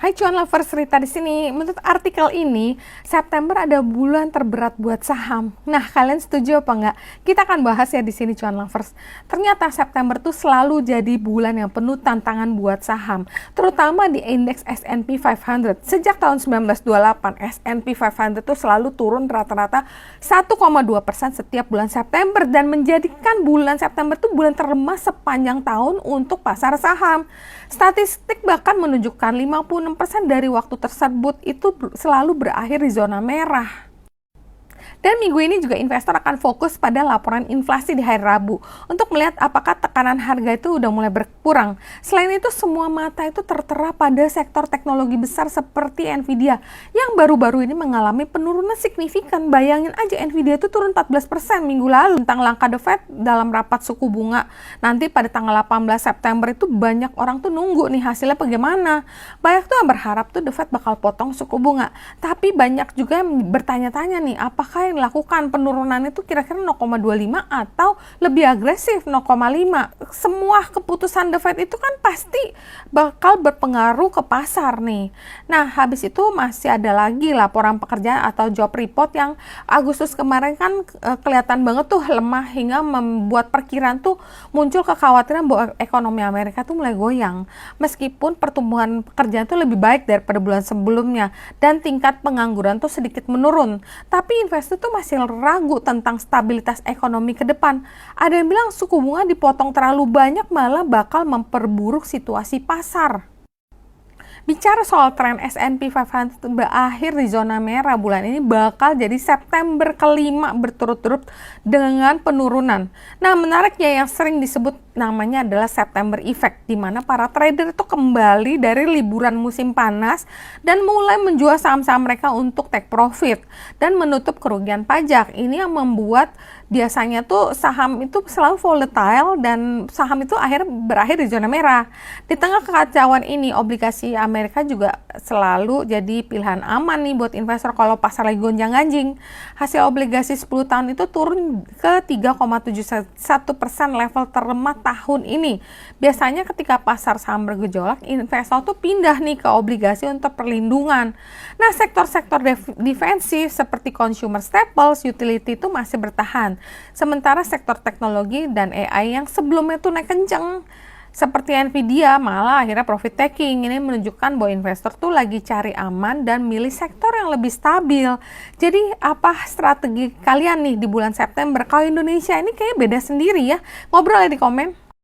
Hai cuan lovers, Rita di sini. Menurut artikel ini, September ada bulan terberat buat saham. Nah, kalian setuju apa enggak? Kita akan bahas ya di sini cuan lovers. Ternyata September tuh selalu jadi bulan yang penuh tantangan buat saham, terutama di indeks S&P 500. Sejak tahun 1928, S&P 500 tuh selalu turun rata-rata 1,2% setiap bulan September dan menjadikan bulan September tuh bulan terlemah sepanjang tahun untuk pasar saham. Statistik bahkan menunjukkan 56% dari waktu tersebut itu selalu berakhir di zona merah. Dan minggu ini juga investor akan fokus pada laporan inflasi di hari Rabu untuk melihat apakah tekanan harga itu udah mulai berkurang. Selain itu, semua mata itu tertera pada sektor teknologi besar seperti Nvidia yang baru-baru ini mengalami penurunan signifikan. Bayangin aja, Nvidia itu turun 14% minggu lalu. Tentang langkah The Fed dalam rapat suku bunga nanti pada tanggal 18 September itu banyak orang tuh nunggu nih hasilnya bagaimana. Banyak tuh yang berharap tuh The Fed bakal potong suku bunga. Tapi banyak juga yang bertanya-tanya nih, apakah yang dilakukan penurunan itu kira-kira 0,25 atau lebih agresif 0,5. Semua keputusan The Fed itu kan pasti bakal berpengaruh ke pasar nih. Nah, habis itu masih ada lagi laporan pekerjaan atau job report yang Agustus kemarin kan kelihatan banget tuh lemah hingga membuat perkiraan tuh muncul kekhawatiran bahwa ekonomi Amerika tuh mulai goyang. Meskipun pertumbuhan pekerjaan tuh lebih baik daripada bulan sebelumnya dan tingkat pengangguran tuh sedikit menurun. Tapi investor tuh masih ragu tentang stabilitas ekonomi ke depan. Ada yang bilang suku bunga dipotong terlalu banyak malah bakal memperburuk situasi pasar. Bicara soal tren S&P 500 berakhir di zona merah bulan ini bakal jadi September kelima berturut-turut dengan penurunan. Nah, menariknya yang sering disebut namanya adalah September Effect, di mana para trader itu kembali dari liburan musim panas dan mulai menjual saham-saham mereka untuk take profit dan menutup kerugian pajak. Ini yang membuat biasanya tuh saham itu selalu volatile dan saham itu akhirnya berakhir di zona merah. Di tengah kekacauan ini, obligasi Amerika juga selalu jadi pilihan aman nih buat investor kalau pasar lagi gonjang-ganjing. Hasil obligasi 10 tahun itu turun ke 3,71% level terlemah tahun ini. Biasanya ketika pasar saham bergejolak, investor tuh pindah nih ke obligasi untuk perlindungan. Nah, sektor-sektor defensif seperti consumer staples, utility itu masih bertahan. Sementara sektor teknologi dan AI yang sebelumnya tuh naik kenceng seperti Nvidia malah akhirnya profit taking. Ini menunjukkan bahwa investor tuh lagi cari aman dan milih sektor yang lebih stabil. Jadi apa strategi kalian nih di bulan September? Kalau Indonesia ini kayaknya beda sendiri ya. Ngobrol ya di komen.